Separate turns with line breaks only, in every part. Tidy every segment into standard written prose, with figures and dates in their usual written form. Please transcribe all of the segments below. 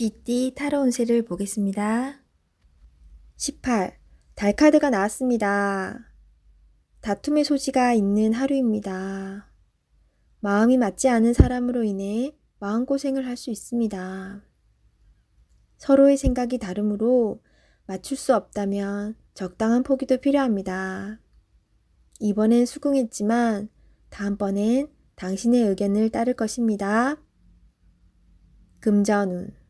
쥐띠 타로 운세를 보겠습니다. 18. 달 카드가 나왔습니다. 다툼의 소지가 있는 하루입니다. 마음이 맞지 않은 사람으로 인해 마음고생을 할 수 있습니다. 서로의 생각이 다르므로 맞출 수 없다면 적당한 포기도 필요합니다. 이번엔 수긍했지만 다음번엔 당신의 의견을 따를 것입니다. 금전운.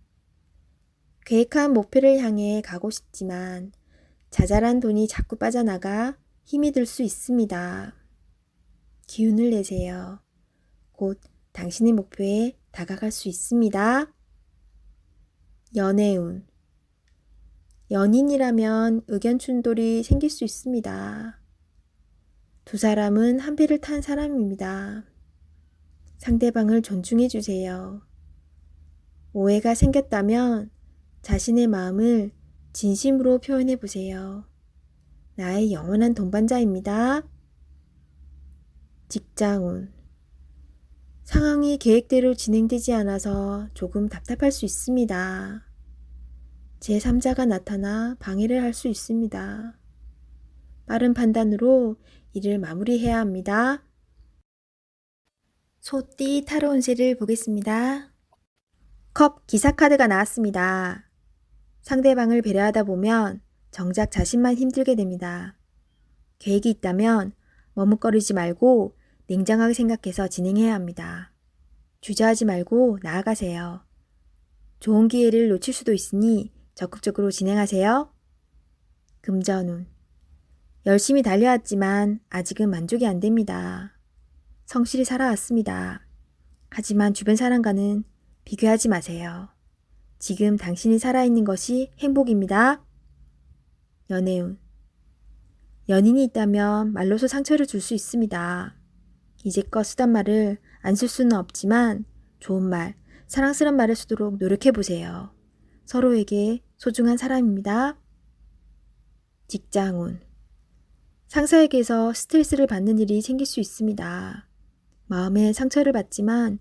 계획한 목표를 향해 가고 싶지만 자잘한 돈이 자꾸 빠져나가 힘이 들 수 있습니다. 기운을 내세요. 곧 당신의 목표에 다가갈 수 있습니다. 연애운. 연인이라면 의견 충돌이 생길 수 있습니다. 두 사람은 한 배를 탄 사람입니다. 상대방을 존중해 주세요. 오해가 생겼다면 자신의 마음을 진심으로 표현해 보세요. 나의 영원한 동반자입니다. 직장운. 상황이 계획대로 진행되지 않아서 조금 답답할 수 있습니다. 제3자가 나타나 방해를 할 수 있습니다. 빠른 판단으로 일을 마무리해야 합니다. 소띠 타로 운세를 보겠습니다. 컵 기사 카드가 나왔습니다. 상대방을 배려하다 보면 정작 자신만 힘들게 됩니다. 계획이 있다면 머뭇거리지 말고 냉정하게 생각해서 진행해야 합니다. 주저하지 말고 나아가세요. 좋은 기회를 놓칠 수도 있으니 적극적으로 진행하세요. 금전운. 열심히 달려왔지만 아직은 만족이 안 됩니다. 성실히 살아왔습니다. 하지만 주변 사람과는 비교하지 마세요. 지금 당신이 살아있는 것이 행복입니다. 연애운. 연인이 있다면 말로서 상처를 줄 수 있습니다. 이제껏 쓰던 말을 안 쓸 수는 없지만 좋은 말, 사랑스러운 말을 쓰도록 노력해보세요. 서로에게 소중한 사람입니다. 직장운. 상사에게서 스트레스를 받는 일이 생길 수 있습니다. 마음에 상처를 받지만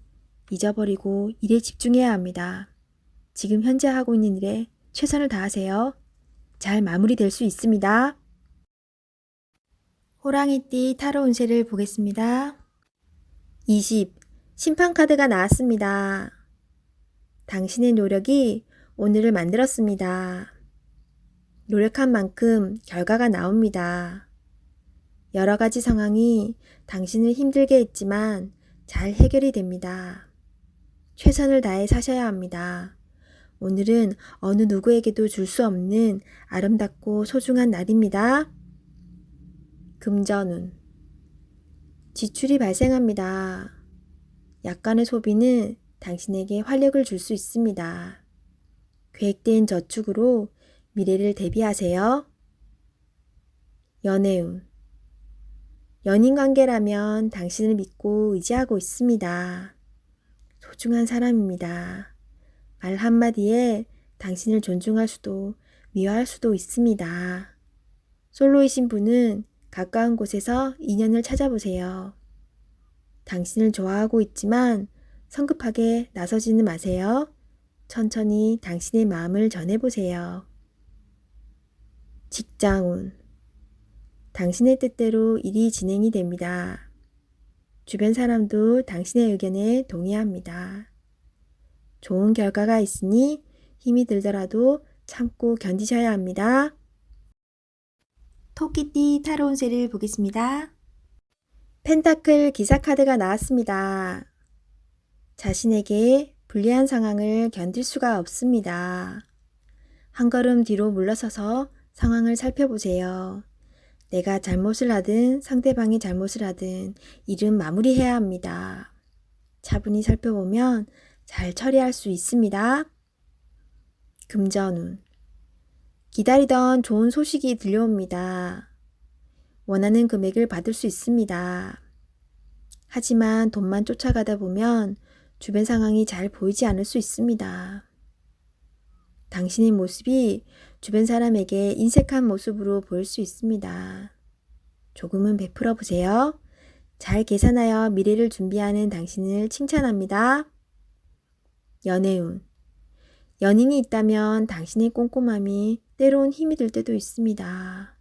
잊어버리고 일에 집중해야 합니다. 지금 현재 하고 있는 일에 최선을 다하세요. 잘 마무리될 수 있습니다. 호랑이띠 타로 운세를 보겠습니다. 20. 심판 카드가 나왔습니다. 당신의 노력이 오늘을 만들었습니다. 노력한 만큼 결과가 나옵니다. 여러 가지 상황이 당신을 힘들게 했지만 잘 해결이 됩니다. 최선을 다해 사셔야 합니다. 오늘은 어느 누구에게도 줄 수 없는 아름답고 소중한 날입니다. 금전운. 지출이 발생합니다. 약간의 소비는 당신에게 활력을 줄 수 있습니다. 계획된 저축으로 미래를 대비하세요. 연애운. 연인 관계라면 당신을 믿고 의지하고 있습니다. 소중한 사람입니다. 말 한마디에 당신을 존중할 수도 미워할 수도 있습니다. 솔로이신 분은 가까운 곳에서 인연을 찾아보세요. 당신을 좋아하고 있지만 성급하게 나서지는 마세요. 천천히 당신의 마음을 전해보세요. 직장운. 당신의 뜻대로 일이 진행이 됩니다. 주변 사람도 당신의 의견에 동의합니다. 좋은 결과가 있으니 힘이 들더라도 참고 견디셔야 합니다. 토끼띠 타로 운세를 보겠습니다. 펜타클 기사 카드가 나왔습니다. 자신에게 불리한 상황을 견딜 수가 없습니다. 한 걸음 뒤로 물러서서 상황을 살펴보세요. 내가 잘못을 하든 상대방이 잘못을 하든 일은 마무리해야 합니다. 차분히 살펴보면 잘 처리할 수 있습니다. 금전운. 기다리던 좋은 소식이 들려옵니다. 원하는 금액을 받을 수 있습니다. 하지만 돈만 쫓아가다 보면 주변 상황이 잘 보이지 않을 수 있습니다. 당신의 모습이 주변 사람에게 인색한 모습으로 보일 수 있습니다. 조금은 베풀어 보세요. 잘 계산하여 미래를 준비하는 당신을 칭찬합니다. 연애운. 연인이 있다면 당신의 꼼꼼함이 때론 힘이 들 때도 있습니다.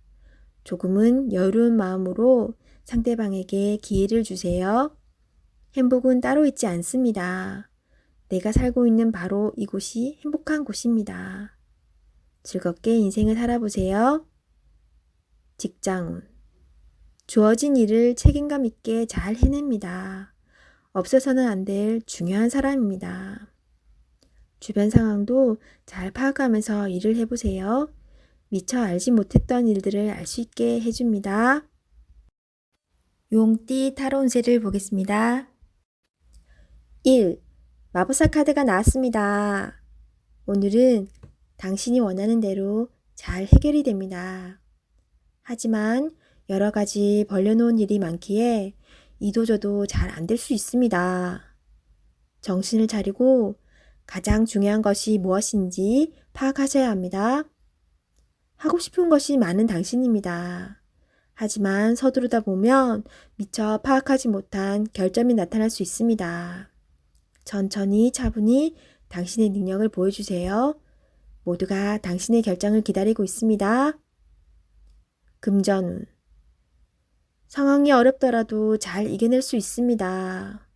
조금은 여유로운 마음으로 상대방에게 기회를 주세요. 행복은 따로 있지 않습니다. 내가 살고 있는 바로 이곳이 행복한 곳입니다. 즐겁게 인생을 살아보세요. 직장운. 주어진 일을 책임감 있게 잘 해냅니다. 없어서는 안 될 중요한 사람입니다. 주변 상황도 잘 파악하면서 일을 해보세요. 미처 알지 못했던 일들을 알 수 있게 해줍니다. 용띠 타로 운세를 보겠습니다. 1. 마법사 카드가 나왔습니다. 오늘은 당신이 원하는 대로 잘 해결이 됩니다. 하지만 여러 가지 벌려놓은 일이 많기에 이도저도 잘 안 될 수 있습니다. 정신을 차리고 가장 중요한 것이 무엇인지 파악하셔야 합니다. 하고 싶은 것이 많은 당신입니다. 하지만 서두르다 보면 미처 파악하지 못한 결점이 나타날 수 있습니다. 천천히 차분히 당신의 능력을 보여주세요. 모두가 당신의 결정을 기다리고 있습니다. 금전운. 상황이 어렵더라도 잘 이겨낼 수 있습니다.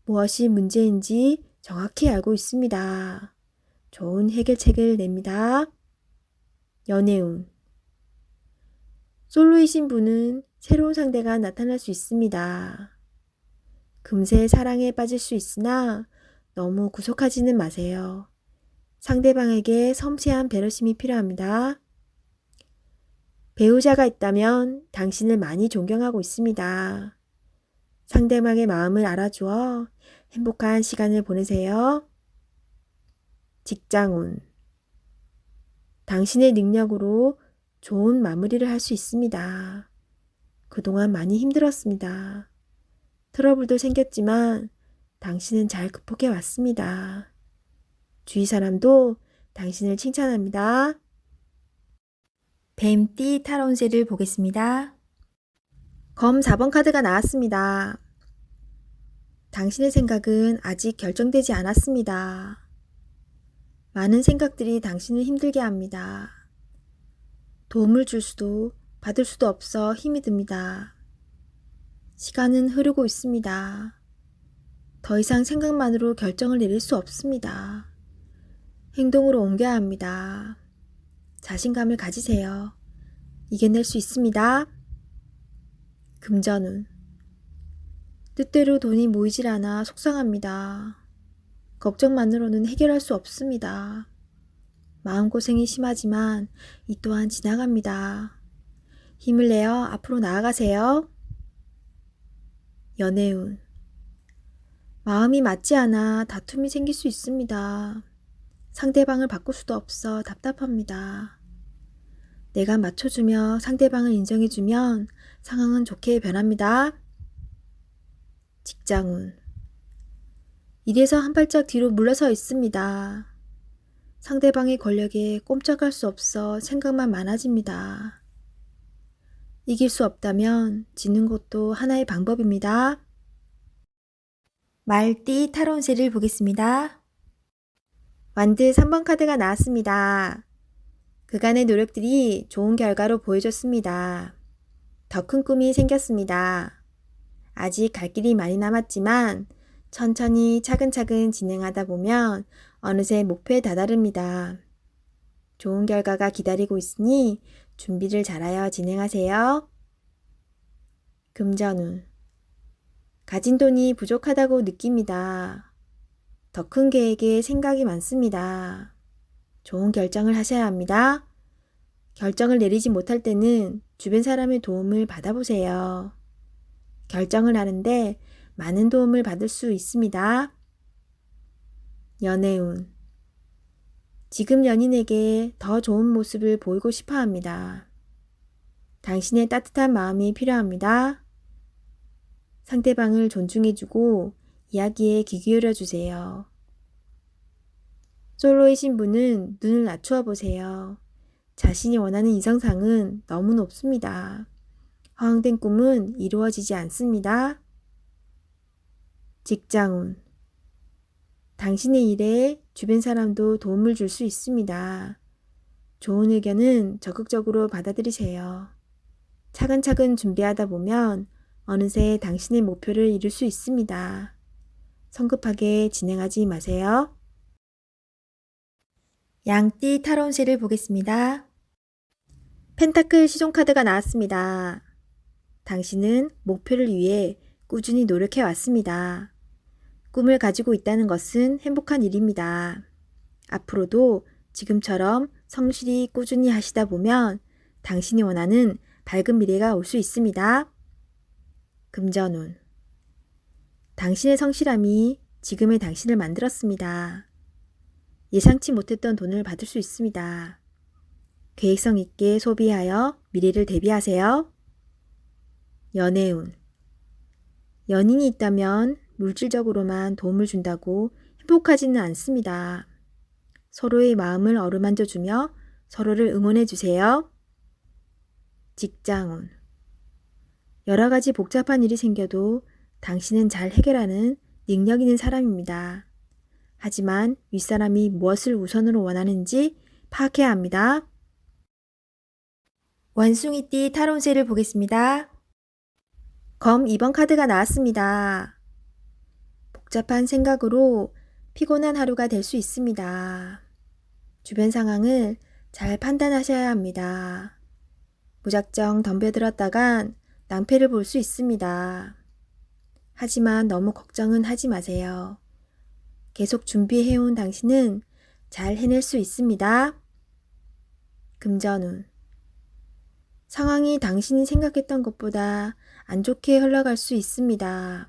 무엇이 문제인지 정확히 알고 있습니다. 좋은 해결책을 냅니다. 연애운. 솔로이신 분은 새로운 상대가 나타날 수 있습니다. 금세 사랑에 빠질 수 있으나 너무 구속하지는 마세요. 상대방에게 섬세한 배려심이 필요합니다. 배우자가 있다면 당신을 많이 존경하고 있습니다. 상대방의 마음을 알아주어 행복한 시간을 보내세요. 직장운. 당신의 능력으로 좋은 마무리를 할 수 있습니다. 그동안 많이 힘들었습니다. 트러블도 생겼지만 당신은 잘 극복해 왔습니다. 주위 사람도 당신을 칭찬합니다. 뱀띠 타로 운세를 보겠습니다. 검 4번 카드가 나왔습니다. 당신의 생각은 아직 결정되지 않았습니다. 많은 생각들이 당신을 힘들게 합니다. 도움을 줄 수도 받을 수도 없어 힘이 듭니다. 시간은 흐르고 있습니다. 더 이상 생각만으로 결정을 내릴 수 없습니다. 행동으로 옮겨야 합니다. 자신감을 가지세요. 이겨낼 수 있습니다. 금전운. 뜻대로 돈이 모이질 않아 속상합니다. 걱정만으로는 해결할 수 없습니다. 마음고생이 심하지만 이 또한 지나갑니다. 힘을 내어 앞으로 나아가세요. 연애운. 마음이 맞지 않아 다툼이 생길 수 있습니다. 상대방을 바꿀 수도 없어 답답합니다. 내가 맞춰주며 상대방을 인정해주면 상황은 좋게 변합니다. 직장운. 일에서 한 발짝 뒤로 물러서 있습니다. 상대방의 권력에 꼼짝할 수 없어 생각만 많아집니다. 이길 수 없다면 지는 것도 하나의 방법입니다. 말띠 타로 운세를 보겠습니다. 완드 3번 카드가 나왔습니다. 그간의 노력들이 좋은 결과로 보여줬습니다. 더 큰 꿈이 생겼습니다. 아직 갈 길이 많이 남았지만 천천히 차근차근 진행하다 보면 어느새 목표에 다다릅니다. 좋은 결과가 기다리고 있으니 준비를 잘하여 진행하세요. 금전운. 가진 돈이 부족하다고 느낍니다. 더 큰 계획에 생각이 많습니다. 좋은 결정을 하셔야 합니다. 결정을 내리지 못할 때는 주변 사람의 도움을 받아보세요. 결정을 하는데 많은 도움을 받을 수 있습니다. 연애운. 지금 연인에게 더 좋은 모습을 보이고 싶어 합니다. 당신의 따뜻한 마음이 필요합니다. 상대방을 존중해주고 이야기에 귀 기울여 주세요. 솔로이신 분은 눈을 낮추어 보세요. 자신이 원하는 이성상은 너무 높습니다. 허황된 꿈은 이루어지지 않습니다. 직장운. 당신의 일에 주변 사람도 도움을 줄 수 있습니다. 좋은 의견은 적극적으로 받아들이세요. 차근차근 준비하다 보면 어느새 당신의 목표를 이룰 수 있습니다. 성급하게 진행하지 마세요. 양띠 타로운세를 보겠습니다. 펜타클 시종 카드가 나왔습니다. 당신은 목표를 위해 꾸준히 노력해 왔습니다. 꿈을 가지고 있다는 것은 행복한 일입니다. 앞으로도 지금처럼 성실히 꾸준히 하시다 보면 당신이 원하는 밝은 미래가 올 수 있습니다. 금전운. 당신의 성실함이 지금의 당신을 만들었습니다. 예상치 못했던 돈을 받을 수 있습니다. 계획성 있게 소비하여 미래를 대비하세요. 연애운. 연인이 있다면 물질적으로만 도움을 준다고 행복하지는 않습니다. 서로의 마음을 어루만져주며 서로를 응원해 주세요. 직장운. 여러 가지 복잡한 일이 생겨도 당신은 잘 해결하는 능력 있는 사람입니다. 하지만 윗사람이 무엇을 우선으로 원하는지 파악해야 합니다. 원숭이띠 타로운세를 보겠습니다. 검 2번 카드가 나왔습니다. 복잡한 생각으로 피곤한 하루가 될 수 있습니다. 주변 상황을 잘 판단하셔야 합니다. 무작정 덤벼들었다간 낭패를 볼 수 있습니다. 하지만 너무 걱정은 하지 마세요. 계속 준비해온 당신은 잘 해낼 수 있습니다. 금전운. 상황이 당신이 생각했던 것보다 안 좋게 흘러갈 수 있습니다.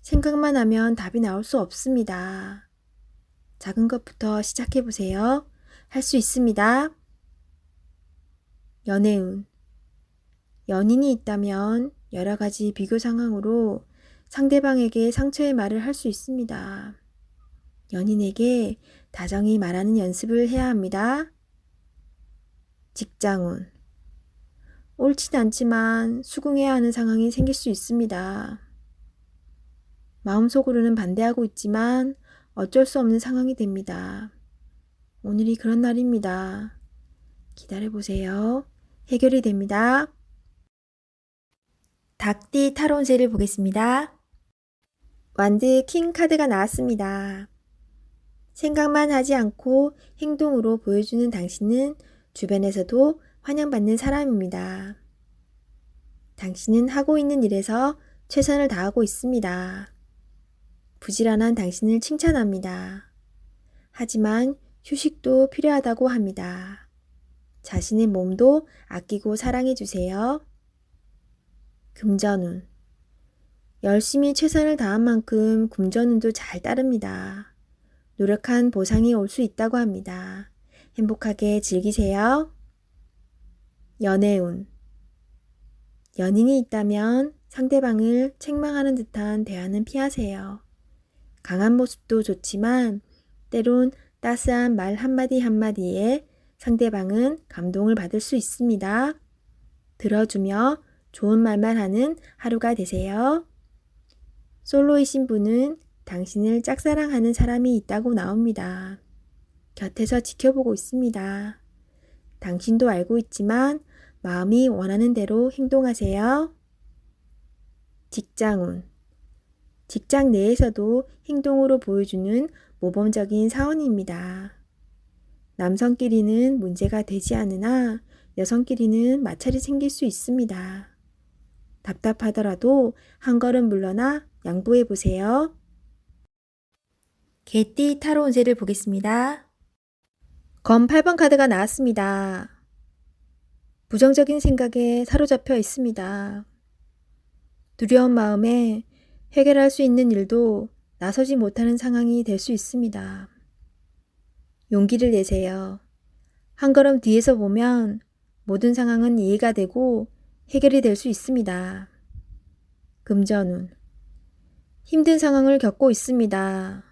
생각만 하면 답이 나올 수 없습니다. 작은 것부터 시작해보세요. 할 수 있습니다. 연애운. 연인이 있다면 여러 가지 비교 상황으로 상대방에게 상처의 말을 할 수 있습니다. 연인에게 다정히 말하는 연습을 해야 합니다. 직장운. 옳진 않지만 수긍해야 하는 상황이 생길 수 있습니다. 마음속으로는 반대하고 있지만 어쩔 수 없는 상황이 됩니다. 오늘이 그런 날입니다. 기다려보세요. 해결이 됩니다. 닭띠 타로운세를 보겠습니다. 완드 킹 카드가 나왔습니다. 생각만 하지 않고 행동으로 보여주는 당신은 주변에서도 환영받는 사람입니다. 당신은 하고 있는 일에서 최선을 다하고 있습니다. 부지런한 당신을 칭찬합니다. 하지만 휴식도 필요하다고 합니다. 자신의 몸도 아끼고 사랑해 주세요. 금전운. 열심히 최선을 다한 만큼 금전운도 잘 따릅니다. 노력한 보상이 올 수 있다고 합니다. 행복하게 즐기세요. 연애운. 연인이 있다면 상대방을 책망하는 듯한 대화는 피하세요. 강한 모습도 좋지만 때론 따스한 말 한마디 한마디에 상대방은 감동을 받을 수 있습니다. 들어주며 좋은 말만 하는 하루가 되세요. 솔로이신 분은 당신을 짝사랑하는 사람이 있다고 나옵니다. 곁에서 지켜보고 있습니다. 당신도 알고 있지만 마음이 원하는 대로 행동하세요. 직장운. 직장 내에서도 행동으로 보여주는 모범적인 사원입니다. 남성끼리는 문제가 되지 않으나 여성끼리는 마찰이 생길 수 있습니다. 답답하더라도 한 걸음 물러나 양보해 보세요. 개띠 타로운세를 보겠습니다. 검 8번 카드가 나왔습니다. 부정적인 생각에 사로잡혀 있습니다. 두려운 마음에 해결할 수 있는 일도 나서지 못하는 상황이 될 수 있습니다. 용기를 내세요. 한 걸음 뒤에서 보면 모든 상황은 이해가 되고 해결이 될 수 있습니다. 금전운. 힘든 상황을 겪고 있습니다.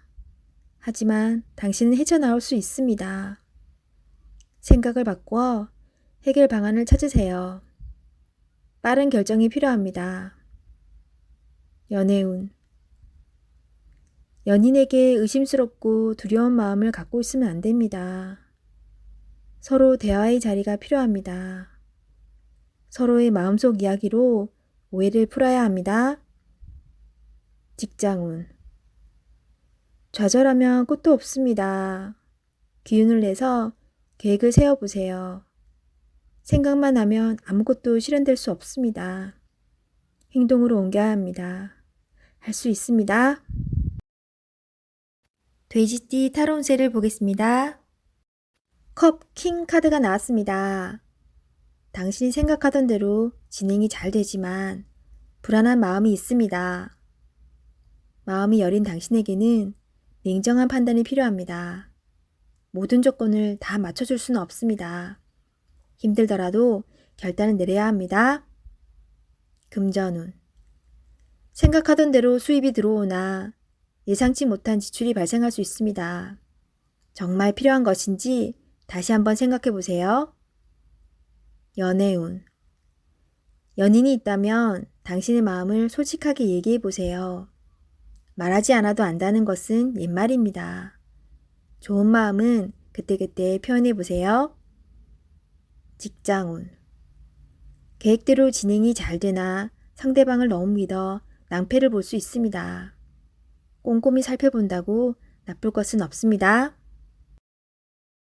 하지만 당신은 헤쳐나올 수 있습니다. 생각을 바꾸어 해결 방안을 찾으세요. 빠른 결정이 필요합니다. 연애운. 연인에게 의심스럽고 두려운 마음을 갖고 있으면 안 됩니다. 서로 대화의 자리가 필요합니다. 서로의 마음속 이야기로 오해를 풀어야 합니다. 직장운. 좌절하면 끝도 없습니다. 기운을 내서 계획을 세워보세요. 생각만 하면 아무것도 실현될 수 없습니다. 행동으로 옮겨야 합니다. 할 수 있습니다. 돼지띠 타로운세를 보겠습니다. 컵 킹 카드가 나왔습니다. 당신이 생각하던 대로 진행이 잘 되지만 불안한 마음이 있습니다. 마음이 여린 당신에게는 냉정한 판단이 필요합니다. 모든 조건을 다 맞춰줄 수는 없습니다. 힘들더라도 결단을 내려야 합니다. 금전운. 생각하던 대로 수입이 들어오나 예상치 못한 지출이 발생할 수 있습니다. 정말 필요한 것인지 다시 한번 생각해 보세요. 연애운. 연인이 있다면 당신의 마음을 솔직하게 얘기해 보세요. 말하지 않아도 안다는 것은 옛말입니다. 좋은 마음은 그때그때 표현해 보세요. 직장운. 계획대로 진행이 잘 되나 상대방을 너무 믿어 낭패를 볼 수 있습니다. 꼼꼼히 살펴본다고 나쁠 것은 없습니다.